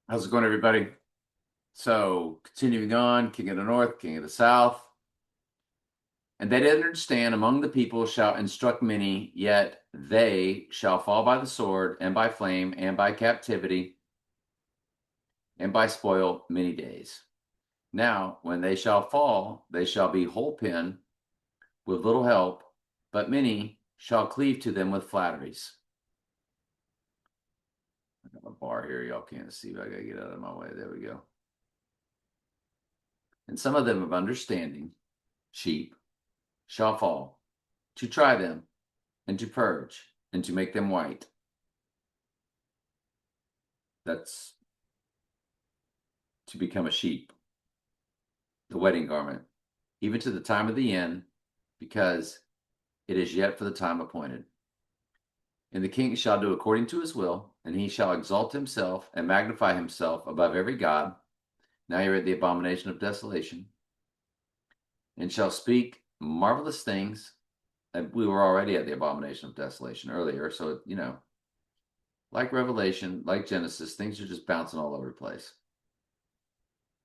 How's it going, everybody? So, continuing on, King of the North, King of the South. And they didn't understand among the people shall instruct many, yet they shall fall by the sword, and by flame, and by captivity, and by spoil many days. Now, when they shall fall, they shall be whole pen with little help, but many shall cleave to them with flatteries. I got my bar here, y'all can't see, but I gotta get out of my way. There we go. And some of them of understanding, sheep, shall fall, to try them, and to purge, and to make them white. That's to become a sheep, the wedding garment, even to the time of the end, because it is yet for the time appointed. And the king shall do according to his will, and he shall exalt himself and magnify himself above every god. Now you're at the abomination of desolation, and shall speak marvelous things. And we were already at the abomination of desolation earlier, so like Revelation, like Genesis, things are just bouncing all over the place.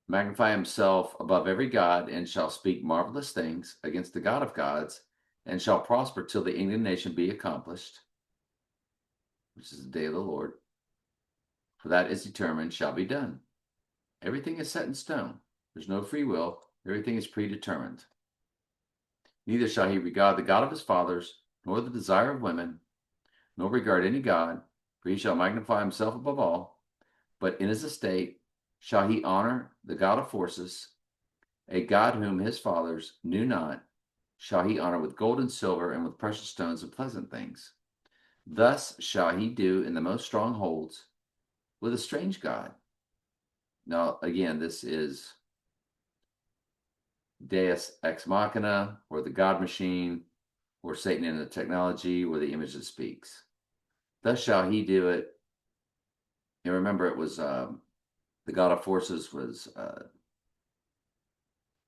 Magnify himself above every god, and shall speak marvelous things against the God of gods, and shall prosper till the indignation be accomplished, which is the day of the Lord. For that is determined, shall be done. Everything is set in stone. There's no free will. Everything is predetermined. Neither shall he regard the God of his fathers, nor the desire of women, nor regard any God, for he shall magnify himself above all. But in his estate shall he honor the God of forces, a God whom his fathers knew not, shall he honor with gold and silver, and with precious stones and pleasant things. Thus shall he do in the most strongholds with a strange God. Now, again, this is Deus ex machina, or the God machine, or Satan in the technology, or the image that speaks. Thus shall he do it. And remember, it was the God of forces was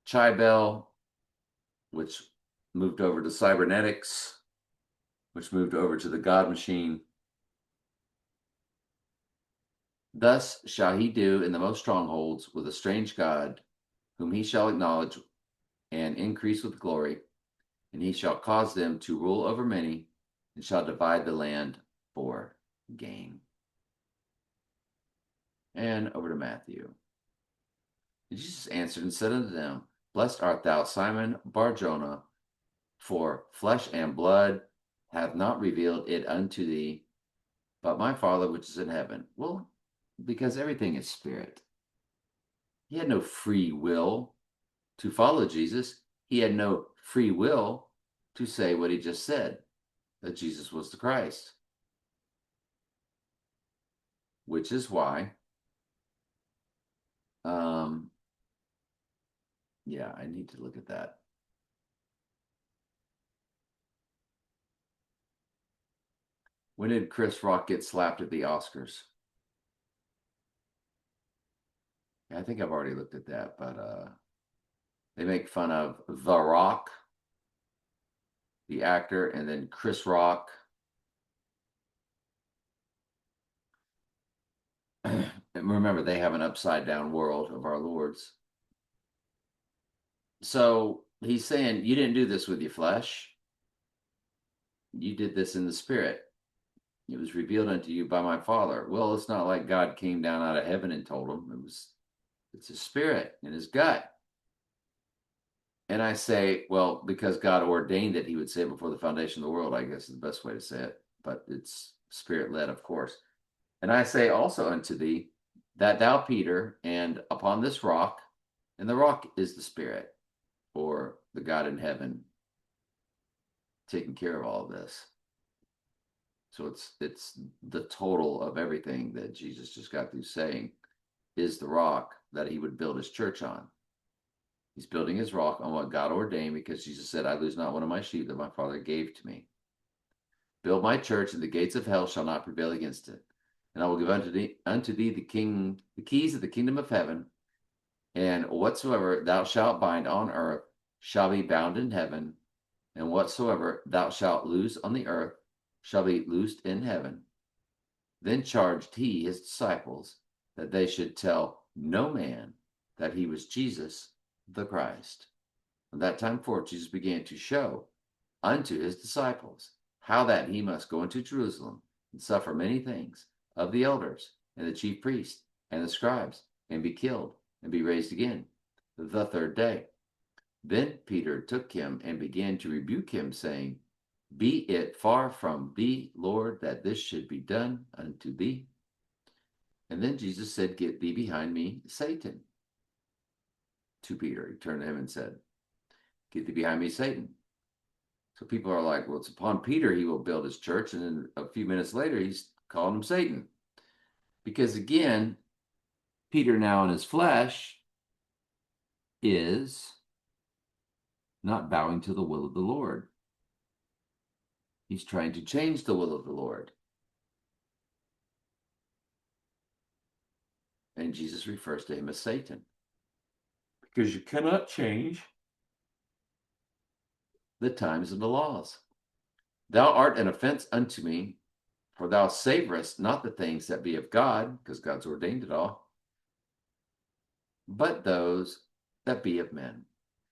Chibel, which moved over to cybernetics, which moved over to the God machine. Thus shall he do in the most strongholds with a strange God, whom he shall acknowledge and increase with glory, and he shall cause them to rule over many, and shall divide the land for gain. And over to Matthew. And Jesus answered and said unto them, Blessed art thou, Simon Barjona, for flesh and blood hath not revealed it unto thee, but my Father which is in heaven. Well, because everything is spirit. He had no free will to follow Jesus. He had no free will to say what he just said, that Jesus was the Christ. Which is why, yeah, I need to look at that. When did Chris Rock get slapped at the Oscars? Yeah, I think I've already looked at that, but they make fun of The Rock, the actor, and then Chris Rock. And remember, they have an upside down world of our Lord's. So he's saying, You didn't do this with your flesh, you did this in the spirit. It was revealed unto you by my Father. Well, it's not like God came down out of heaven and told him. It's his spirit in his gut. And I say, well, because God ordained it, he would say it before the foundation of the world, I guess is the best way to say it. But it's spirit led, of course. And I say also unto thee that thou, Peter, and upon this rock, and the rock is the spirit, or the God in heaven, taking care of all of this. So it's the total of everything that Jesus just got through saying is the rock that he would build his church on. He's building his rock on what God ordained, because Jesus said, I lose not one of my sheep that my Father gave to me. Build my church, and the gates of hell shall not prevail against it. And I will give unto thee the keys of the kingdom of heaven, and whatsoever thou shalt bind on earth shall be bound in heaven, and whatsoever thou shalt loose on the earth shall be loosed in heaven. Then charged he his disciples that they should tell no man that he was Jesus the Christ. From that time forth, Jesus began to show unto his disciples how that he must go into Jerusalem and suffer many things of the elders and the chief priests and the scribes, and be killed and be raised again the third day. Then Peter took him and began to rebuke him, saying, Be it far from thee, Lord, that this should be done unto thee. And then Jesus said, Get thee behind me, Satan. To Peter, he turned to him and said, Get thee behind me, Satan. So people are like, well, it's upon Peter he will build his church. And then a few minutes later, he's calling him Satan. Because again, Peter now in his flesh is not bowing to the will of the Lord. He's trying to change the will of the Lord. And Jesus refers to him as Satan. Because you cannot change the times of the laws. Thou art an offense unto me, for thou savorest not the things that be of God, because God's ordained it all, but those that be of men.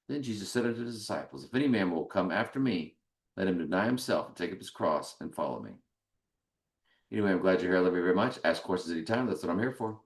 Then Jesus said unto his disciples, If any man will come after me, let him deny himself and take up his cross and follow me. Anyway, I'm glad you're here. I love you very much. Ask questions anytime. That's what I'm here for.